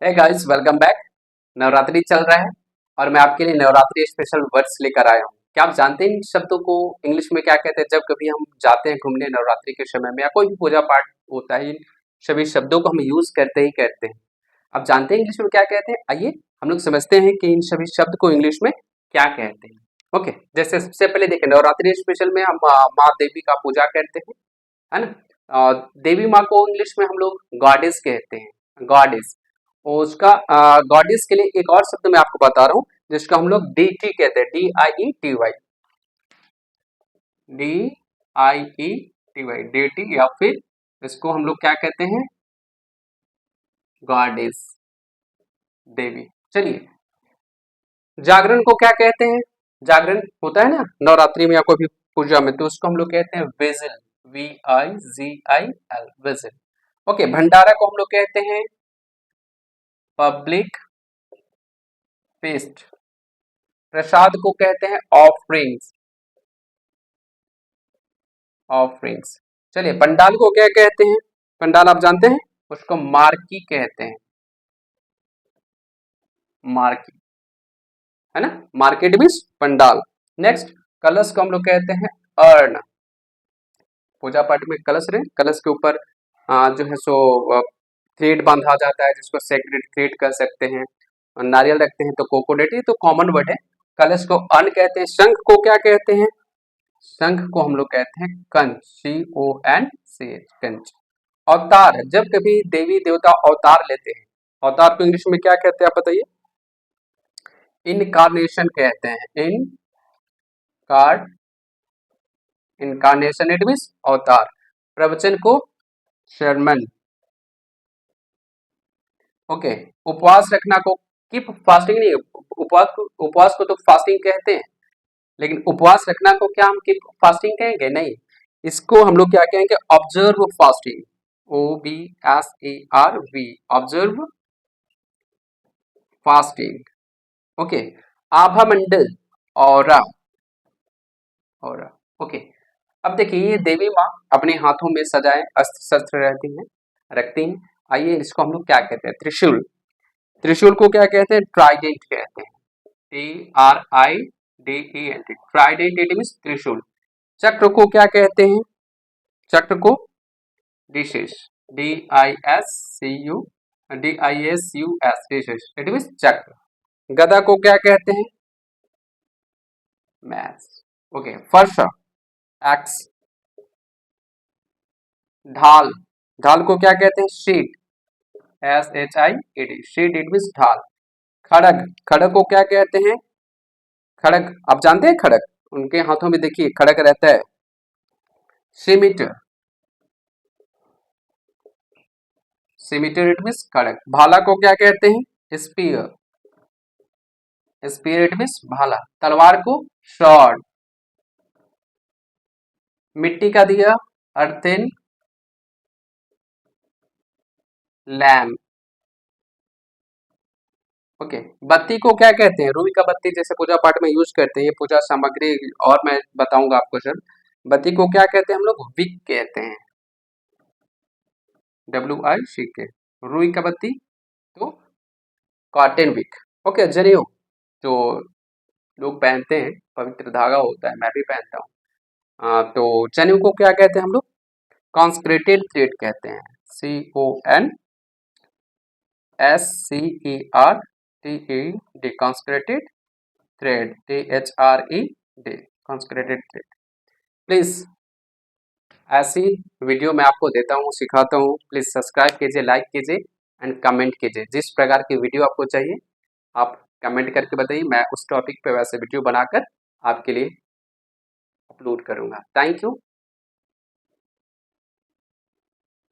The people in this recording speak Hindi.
हे गाइस, वेलकम बैक। नवरात्रि चल रहा है और मैं आपके लिए नवरात्रि स्पेशल वर्ड्स लेकर आया हूँ। क्या आप जानते हैं इन शब्दों को इंग्लिश में क्या कहते हैं? जब कभी हम जाते हैं घूमने नवरात्रि के समय में या कोई भी पूजा पाठ होता है, इन सभी शब्दों को हम यूज करते ही करते हैं। आप जानते हैं इंग्लिश में क्या कहते हैं? आइए हम लोग समझते हैं कि इन सभी शब्द को इंग्लिश में क्या कहते हैं। ओके, जैसे सबसे पहले देखें, नवरात्रि स्पेशल में हम माँ देवी का पूजा करते हैं, है ना। देवी माँ को इंग्लिश में हम लोग गॉडेस कहते हैं, गॉडेस। और उसका गॉडेस के लिए एक और शब्द मैं आपको बता रहा हूँ जिसको हम लोग डीटी कहते हैं, DIETY, DIETY, डीटी, या फिर इसको हम लोग क्या कहते हैं? गॉडेस, देवी। चलिए, जागरण को क्या कहते हैं? जागरण होता है ना नवरात्रि में या कोई भी पूजा में, तो उसको हम लोग कहते हैं विजिल, VIZIL, विजिल। ओके, भंडारा को हम लोग कहते हैं पब्लिक feast। प्रसाद को कहते हैं ऑफरिंग्स, ऑफरिंग्स। चलिए, पंडाल को क्या कहते हैं? पंडाल आप जानते हैं, उसको मार्की कहते हैं, मार्की, है ना। Market means pandal. नेक्स्ट, कलश को हम लोग कहते हैं अर्न। पूजा पाठ में कलश रहे, कलश के ऊपर जो है सो थ्रेड बांधा जाता है, जिसको सेक्रेट थ्रेड कर सकते हैं। और नारियल रखते हैं तो कोकोनट, ये तो कॉमन वर्ड है। कलश को अन्न कहते हैं। शंख को क्या कहते हैं? शंख को हम लोग कहते हैं कंच, CONCH, कंच। अवतार, जब कभी देवी देवता अवतार लेते हैं, अवतार को इंग्लिश में क्या कहते हैं आप बताइए? इनकारनेशन कहते हैं, इनकारनेशन, इट मीन्स अवतार। प्रवचन को शर्मन। ओके, उपवास रखना को कीप फास्टिंग नहीं, उपवास को तो फास्टिंग कहते हैं, लेकिन उपवास रखना को क्या हम कीप फास्टिंग कहेंगे? नहीं, इसको हम लोग क्या कहेंगे? Observe fasting, OBSERV, observe fasting. Okay, आभा मंडल, औरा, औरा। ओके, अब देखिए, ये देवी माँ अपने हाथों में सजाए अस्त्र शस्त्र रहती हैं, रखती हैं। आइए, इसको हम लोग क्या कहते हैं? त्रिशूल। त्रिशूल को क्या कहते हैं? ट्राइडेंट कहते हैं, TRIDENT, ट्राइडेंट, इट मीन्स त्रिशूल। चक्र को क्या कहते हैं? चक्र को dishes, DISCU, dishes, it means चक्र। गदा को क्या कहते हैं? मैच। ओके, फर्श, एक्स। ढाल, ढाल को क्या कहते हैं? Sheet, SHIED, sheet, it means ढाल। खड़ग, खड़ग को क्या कहते हैं? खड़ग, आप जानते हैं खड़ग? उनके हाथों में देखिए खड़ग रहता है। सिमीटर, सिमीटर, इट मीन्स खड़ग। भाला को क्या कहते हैं? स्पीयर, स्पीयर, इट मीन्स भाला। तलवार को शॉर्ड। मिट्टी का दिया अर्थेन लैम्प। ओके, बत्ती को क्या कहते हैं? रुई का बत्ती, जैसे पूजा पाठ में यूज करते हैं, ये पूजा सामग्री, और मैं बताऊंगा आपको सर। बत्ती को क्या कहते हैं? हम लोग विक कहते हैं, WICK। रुई का बत्ती तो कॉटन विक। ओके, जनेऊ जो लोग पहनते हैं, पवित्र धागा होता है, मैं भी पहनता हूँ। तो जनेऊ को क्या कहते हैं हम लोग? कॉन्सक्रेटेड थ्रेड कहते हैं, CONSCERTED, consecrated thread, THRED, consecrated thread. Please ऐसी वीडियो मैं आपको देता हूँ, सिखाता हूँ। प्लीज सब्सक्राइब कीजिए, लाइक कीजिए एंड कमेंट कीजिए। जिस प्रकार की वीडियो आपको चाहिए आप कमेंट करके बताइए, मैं उस टॉपिक पे वैसे वीडियो बनाकर आपके लिए अपलोड करूँगा। Thank you.